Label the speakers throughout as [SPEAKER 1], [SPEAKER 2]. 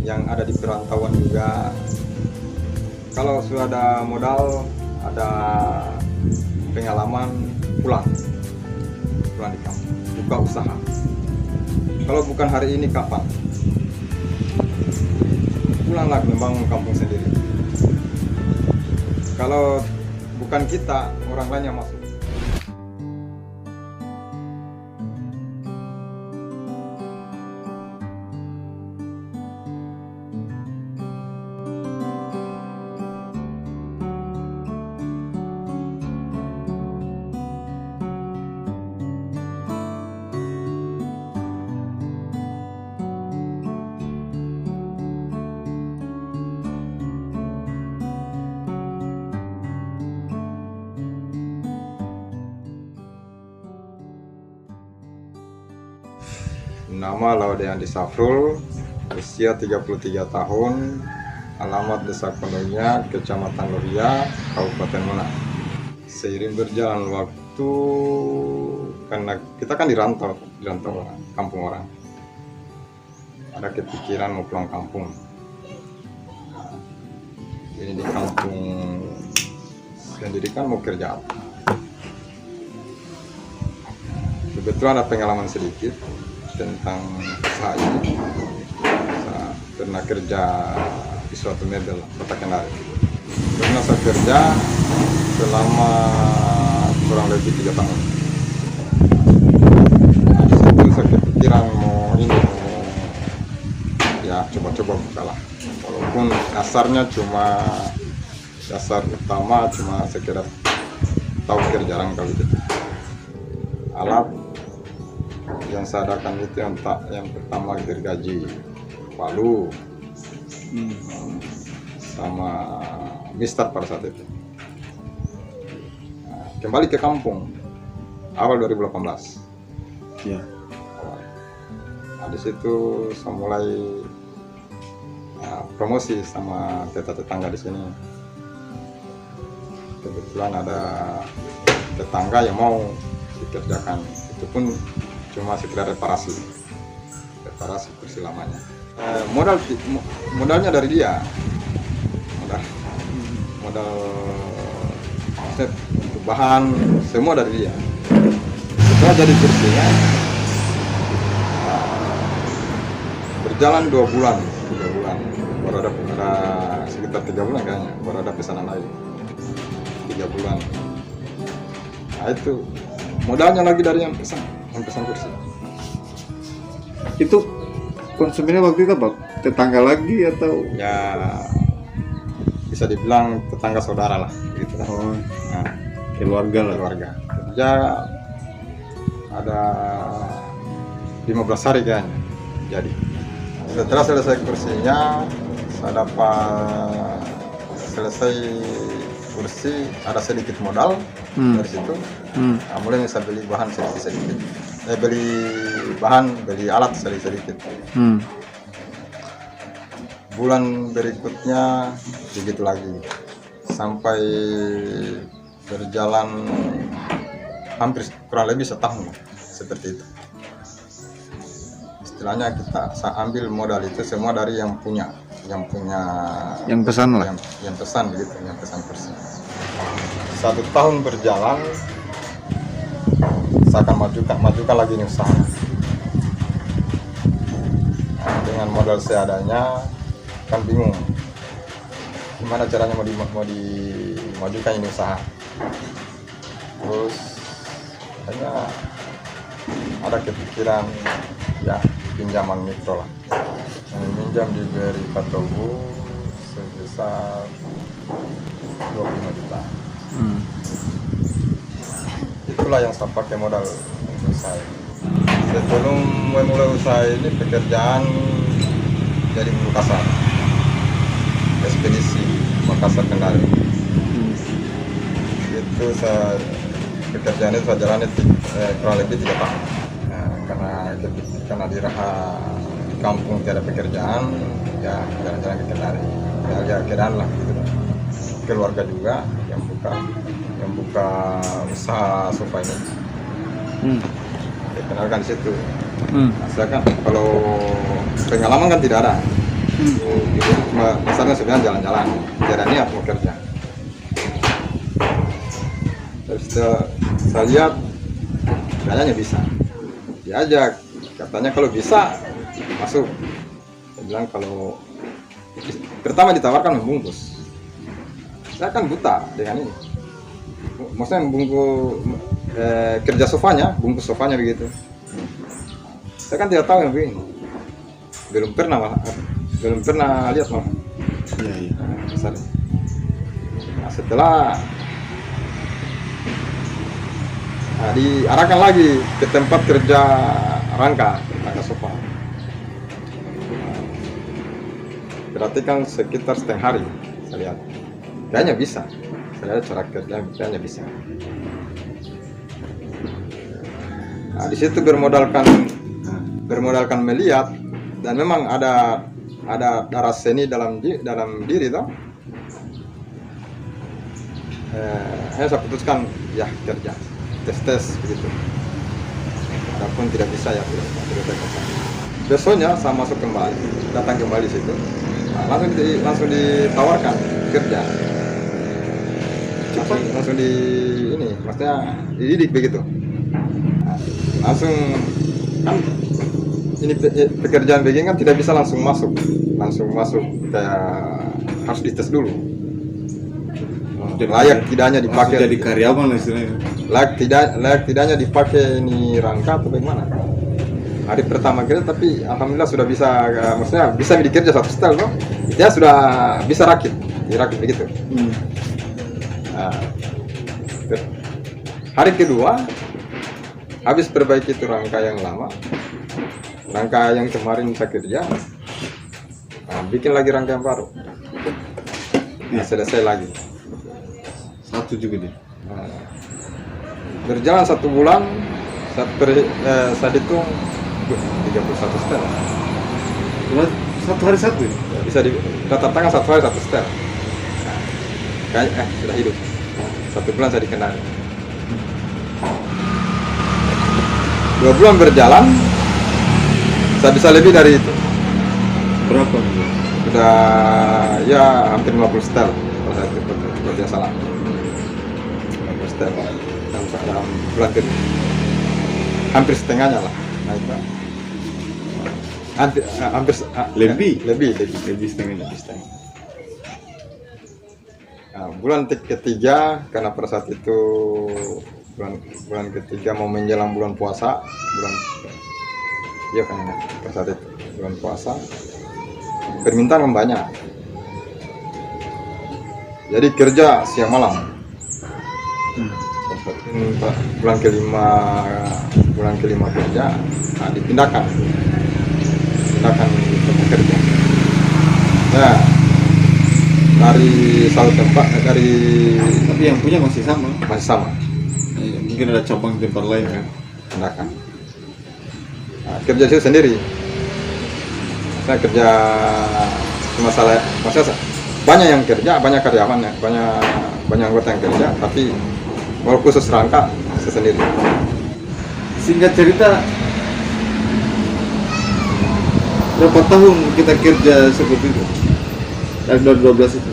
[SPEAKER 1] yang ada di perantauan juga. Kalau sudah ada modal, ada pengalaman, pulang di kampung, buka usaha. Kalau bukan hari ini kapan? Pulanglah membangun kampung sendiri. Kalau bukan kita, orang lain yang masuk. Nama Laudeandi Safrul, usia 33 tahun, alamat Desa Kondonya, Kecamatan Loria, Kabupaten Mona. Seiring berjalan waktu, karena kita kan di rantau kampung orang, ada kepikiran mau pulang kampung. Ini di kampung sendiri kan mau kerja apa? Kebetulan ada pengalaman sedikit tentang usaha ini. Saya pernah kerja di suatu mebel Kota Kendari. Pernah saya kerja selama kurang lebih 3 tahun. Di situ saya kepikiran mau ya coba-coba buka lah. Walaupun dasar utama cuma sekedar tahu kerja rangkal gitu. Alat yang saya adakan itu yang pertama gergaji, palu, sama mister pada saat itu. Nah, kembali ke kampung awal 2018.
[SPEAKER 2] Ya.
[SPEAKER 1] Nah, di situ saya mulai promosi sama tetangga di sini. Kebetulan ada tetangga yang mau dikerjakan, itu pun cuma sekedar reparasi kursi lamanya. Modalnya dari dia, modal set untuk bahan semua dari dia. Setelah jadi kursinya, berjalan 2 bulan, baru ada sekitar 3 bulan kayaknya, baru ada pesanan lagi 3 bulan. Nah itu modalnya lagi dari yang pesan kursi.
[SPEAKER 2] Itu konsumennya waktu itu apa? Tetangga lagi atau?
[SPEAKER 1] Ya bisa dibilang tetangga saudara lah gitu kan.
[SPEAKER 2] Oh,
[SPEAKER 1] Nah,
[SPEAKER 2] keluarga.
[SPEAKER 1] Kerja ada 15 hari kayaknya jadi. Setelah selesai kursinya, saya dapat selesai kursi, ada sedikit modal dari situ. Nah, mulai saya beli bahan sedikit. Beli alat sedikit. Bulan berikutnya begitu lagi, sampai berjalan hampir kurang lebih setahun seperti itu. Istilahnya saya ambil modal itu semua dari yang
[SPEAKER 2] pesan lah.
[SPEAKER 1] yang pesan gitu, yang pesan kursi. 1 tahun berjalan, saya akan majukan lagi ini usaha. Nah, dengan modal seadanya kan bingung gimana caranya mau dimajukan ini usaha. Terus hanya ada kepikiran ya pinjaman mikro lah, minjam diberi Patobu sebesar 25 juta. Itulah yang saya pakai modal untuk saya. Sebelum memulai usaha ini, pekerjaan jadi buruh kasar, ekspedisi Makassar Kendari. Itu pekerjaan itu saya jalani kurang lebih 3 tahun. Karena di kampung tiada pekerjaan, ya jalan-jalan ke Kendari. Ya keadaan lah gitu. Keluarga juga yang buka usaha sofa ini. Kenalkan di situ. Saya kan kalau pengalaman kan tidak ada. Cuma dasarnya sebenarnya jalan-jalan, tidak niat mau kerja. Terus saya lihat kayaknya bisa, diajak, katanya kalau bisa masuk. Saya bilang kalau pertama ditawarkan membungkus, saya kan buta dengan ini, maksudnya membungkus kerja sofanya, bungkus sofanya begitu. Saya kan tidak tahu yang begini, belum pernah lihat malah.
[SPEAKER 2] Iya.
[SPEAKER 1] Nah, setelah diarahkan lagi ke tempat kerja rangka sofa. Berarti kan sekitar setengah hari saya lihat. Kayaknya bisa. Saya lihat cara kerja kayaknya bisa. Nah, di situ bermodalkan melihat dan memang ada darah seni dalam diri toh. Saya putuskan ya kerja tes begitu. Walaupun tidak bisa ya tidak terkesan. Besoknya saya masuk kembali, datang kembali situ, nah, langsung ditawarkan kerja. Langsung di ini, maksudnya dididik begitu. Nah, langsung kan ini pekerjaan begini kan tidak bisa langsung masuk kayak harus dites dulu. Layak tidaknya dipakai
[SPEAKER 2] jadi karyawan lah istilahnya.
[SPEAKER 1] layak tidaknya dipakai ini rangka atau bagaimana. Hari pertama kerja tapi alhamdulillah sudah bisa, maksudnya bisa dikerja satu setel loh. Dia sudah bisa rakit begitu. Nah, hari kedua habis perbaiki itu rangka yang lama, rangka yang kemarin saya kerja, nah, bikin lagi rangka yang baru. Nah, selesai lagi.
[SPEAKER 2] Satu juga dia.
[SPEAKER 1] Nah, berjalan 1 bulan, saya hitung 31 setel.
[SPEAKER 2] Cuma satu hari satu ya?
[SPEAKER 1] Bisa daftar tangan 1 hari 1 setel. Nah, sudah hidup. 1 bulan saya dikenal. 2 bulan berjalan, saya bisa lebih dari itu.
[SPEAKER 2] Berapa?
[SPEAKER 1] Sudah ya hampir 50 setel kalau saya tidak salah. 50 setel dalam bulan kedua. Hampir setengahnya lah. Nah, itu. Hampir lebih setengahnya. Nah, bulan ketiga karena pada saat itu bulan ketiga mau menjelang bulan puasa, pada saat itu bulan puasa permintaan banyak, jadi kerja siang malam. Bulan kelima kerja, nah, dipindahkan tempat kerja. Nah, dari satu tempat
[SPEAKER 2] Tapi yang punya masih sama. Mungkin ada cabang di tempat lain kan.
[SPEAKER 1] Pindahkan. Nah, kerja saya sendiri. Saya kerja masalah banyak yang kerja, banyak karyawan, banyak anggota yang kerja, tapi kalau khusus rangka saya sendiri.
[SPEAKER 2] Singkat cerita, berapa tahun kita kerja seperti itu? Dari 2012 itu?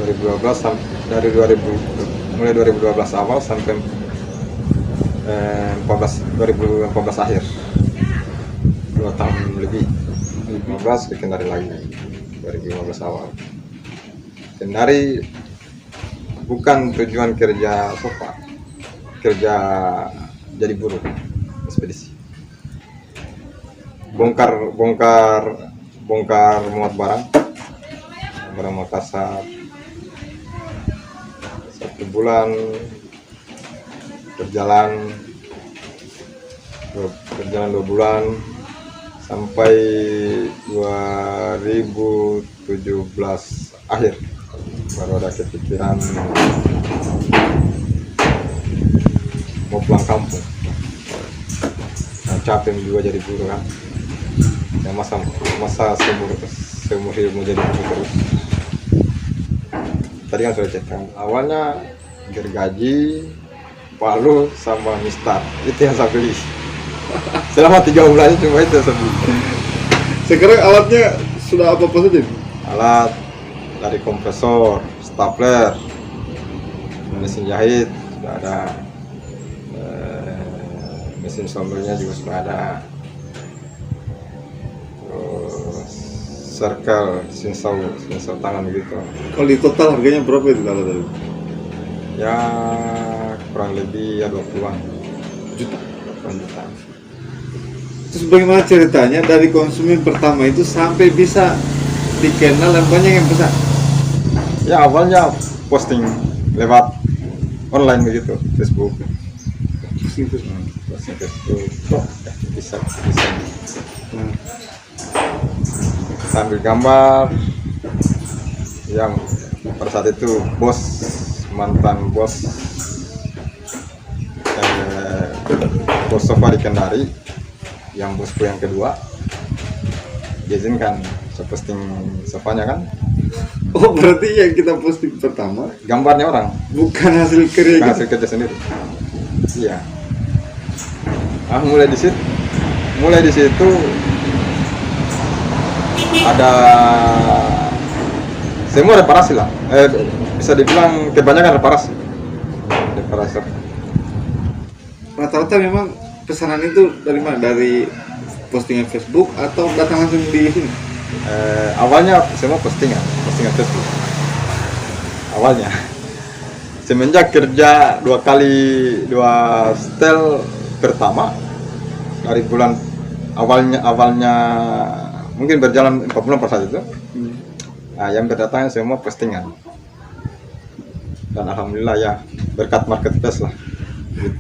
[SPEAKER 1] Mulai 2012 awal sampai 2014 akhir. 2 tahun lebih. 2015 bikin dari lagi 2015 awal. Kendari bukan tujuan kerja sofa, kerja jadi buruh ekspedisi. Bongkar muat barang Makassar. 1 bulan berjalan 2 bulan sampai 2017 akhir baru ada kepikiran mau pulang kampung. Nah, capek juga jadi buruh kan. Ya, masa seumur hidup mau jadi buruh terus. Tadi kan sudah cek kan, awalnya gergaji, palu sama mistar, itu yang saya beli. Selama 3 bulan cuma itu yang saya beli.
[SPEAKER 2] Sekarang alatnya sudah apa saja?
[SPEAKER 1] alat dari kompresor, stapler, mesin jahit sudah ada, mesin soldernya juga sudah ada, terus circle, sinsau tangan gitu.
[SPEAKER 2] Kalau di total harganya berapa itu kalau tadi?
[SPEAKER 1] Ya kurang lebih ya 20-an
[SPEAKER 2] Juta.
[SPEAKER 1] juta.
[SPEAKER 2] Terus bagaimana ceritanya dari konsumen pertama itu sampai bisa dikenal dan banyak yang pesan?
[SPEAKER 1] Ya awalnya posting lewat online begitu, Facebook.
[SPEAKER 2] Gitu.
[SPEAKER 1] Posting Facebook, bisa.
[SPEAKER 2] Nah,
[SPEAKER 1] Sambil gambar. Yang pada saat itu mantan bos sofa di Kendari, yang bosku yang kedua diizinkan saya posting sofanya kan,
[SPEAKER 2] oh berarti yang kita posting pertama
[SPEAKER 1] gambarnya orang,
[SPEAKER 2] bukan hasil karya
[SPEAKER 1] bukan
[SPEAKER 2] kita.
[SPEAKER 1] hasil kerja sendiri. Iya. Mulai di situ ada semua reparasi lah. Bisa dibilang kebanyakan reparasi.
[SPEAKER 2] Rata-rata memang pesanan itu dari mana? Dari postingan Facebook atau datang langsung di sini?
[SPEAKER 1] Awalnya semua postingan Facebook. Awalnya. Semenjak kerja 2 setel pertama dari bulan awalnya mungkin berjalan 4 bulan per saat itu. Yang berdatangan semua postingan. Dan alhamdulillah ya berkat marketplace lah.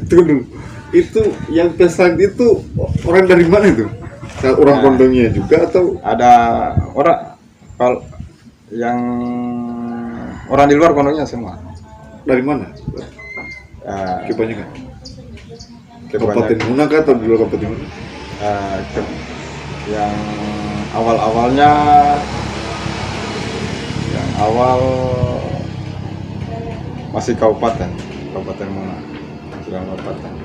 [SPEAKER 2] Tunggu, itu yang pesan itu orang dari mana itu? Orang kondongnya juga atau
[SPEAKER 1] ada orang, kalau yang orang di luar kondongnya semua.
[SPEAKER 2] dari mana? Kebanyakan. Kabupaten
[SPEAKER 1] Kebanyakan
[SPEAKER 2] mana kah atau di luar kabupaten mana?
[SPEAKER 1] yang awal-awalnya masih kabupaten Muna, kabupaten.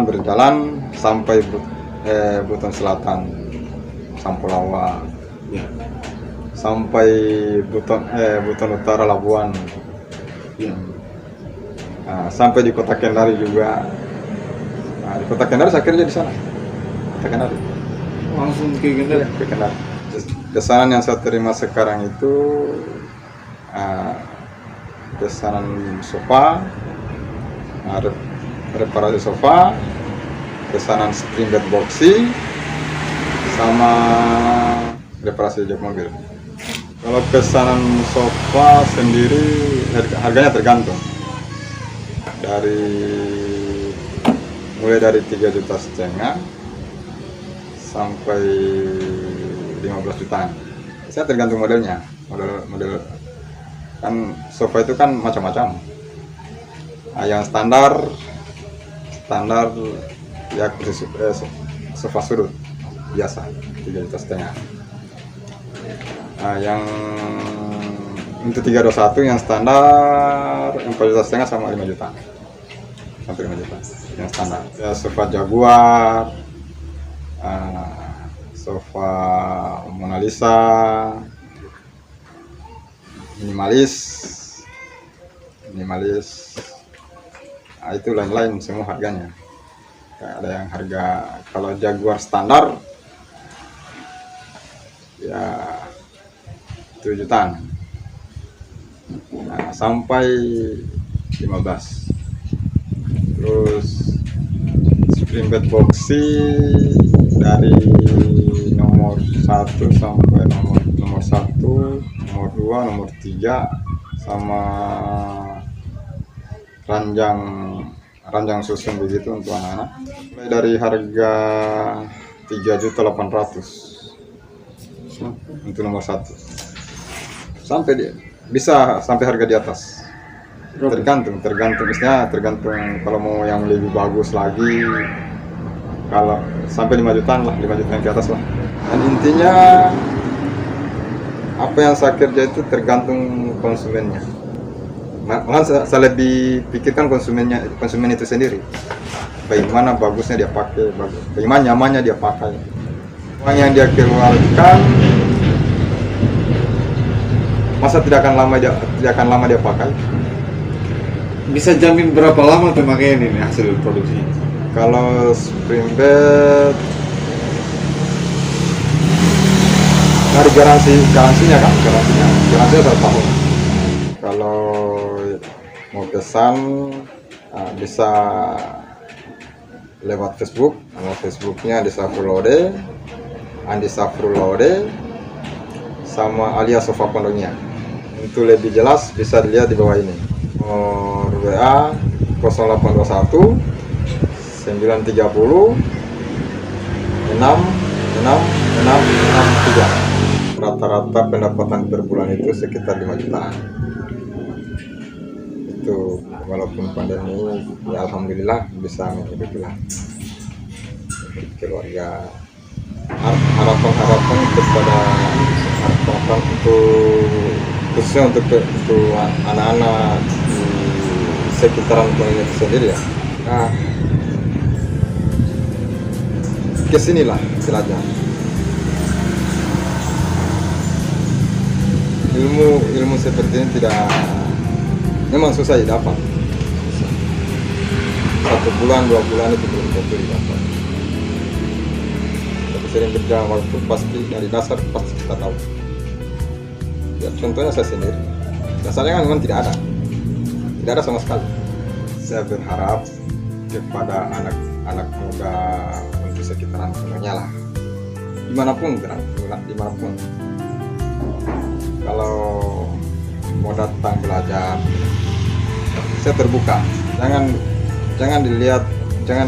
[SPEAKER 1] Berjalan sampai Buton Selatan, Sampulawa,
[SPEAKER 2] Ya.
[SPEAKER 1] sampai Buton Utara, Labuan,
[SPEAKER 2] Ya.
[SPEAKER 1] sampai di Kota Kendari juga. Di Kota Kendari saya kerja di sana. Kota Kendari.
[SPEAKER 2] Langsung ke Kendari.
[SPEAKER 1] Ke Kendari. Pesanan yang saya terima sekarang itu pesanan sofa, reparasi sofa, pesanan spring bed boxy, sama reparasi jok mobil. Kalau pesanan sofa sendiri harganya tergantung, mulai dari 3,5 juta sampai 15 jutaan. Saya tergantung modelnya, model kan sofa itu kan macam-macam. Yang standar ya sofa sudut biasa 3,5 juta. Yang untuk 321 yang standar 4,5 juta sama 5 juta sampai 5 juta yang standar. Ya, sofa Jaguar, sofa Mona Lisa, minimalis, itu lain-lain semua harganya. Ada yang harga, kalau Jaguar standar ya 7 jutaan, sampai 15. Terus spring bed boxy dari nomor 1 sampai nomor 1, nomor 2, nomor 3, sama ranjang susun begitu untuk anak-anak. Mulai dari harga 3.800.000 untuk nomor 1. Bisa sampai harga di atas. Tergantung kalau mau yang lebih bagus lagi, kalau sampai 5 jutaan lah, 5 jutaan ke atas lah. Dan intinya apa yang saya kerja itu tergantung konsumennya. Malah saya lebih pikirkan konsumen itu sendiri. Bagaimana bagusnya dia pakai, bagaimana nyamannya dia pakai. Uang yang dia keluarkan masa tidak akan lama dia pakai.
[SPEAKER 2] Bisa jamin berapa lama pemakaian ini hasil produksinya?
[SPEAKER 1] Kalau spring bed dari garansinya 1 tahun. Kalau mau pesan bisa lewat Facebook, nama Facebooknya Andi Safrulode sama alias Sofa Pondoknya. Untuk lebih jelas bisa dilihat di bawah ini. Nomor WA 0821 930 6663. Rata-rata pendapatan per bulan itu sekitar 5 jutaan. Itu walaupun pandemi, ya alhamdulillah bisa menghidupi lah keluarga. Harapan kepada khususnya untuk anak-anak di sekitaran Pondok itu sendiri ya. Nah, kesinilah belajar. Ilmu seperti ini memang susah didapat. 1 bulan 2 bulan itu belum tentu didapat. Tapi sering berjalan waktu pasti dari dasar pasti kita tahu. Ya contohnya saya sendiri. Dasarnya kan memang tidak ada sama sekali. Saya berharap kepada anak muda untuk sekitaran Pondoknya lah, dimanapun. Kalau mau datang belajar, saya terbuka. Jangan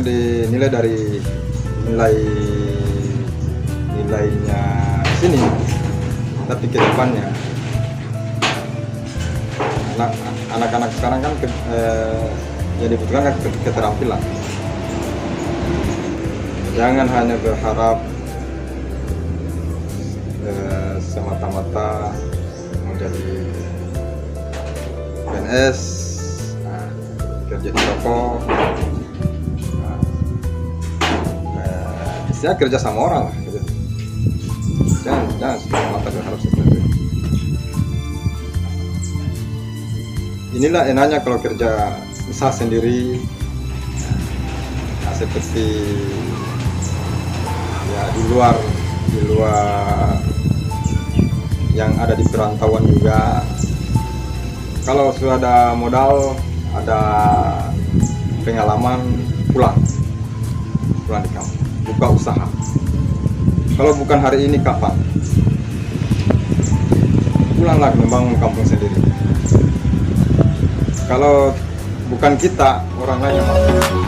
[SPEAKER 1] dinilai dari nilainya sini, tapi ke depannya. Anak-anak sekarang kan yang dibutuhkan kan keterampilan. Jangan hanya berharap semata-mata menjadi PNS, kerja di toko, saya kerja sama orang lah gitu. Jangan semata-mata berharap seperti itu. Inilah enaknya kalau kerja usaha sendiri, seperti ya di luar yang ada di perantauan juga. Kalau sudah ada modal, ada pengalaman, pulang di kampung, buka usaha. Kalau bukan hari ini, kapan? Pulanglah membangun kampung sendiri. Kalau bukan kita, orang lain yang mampu.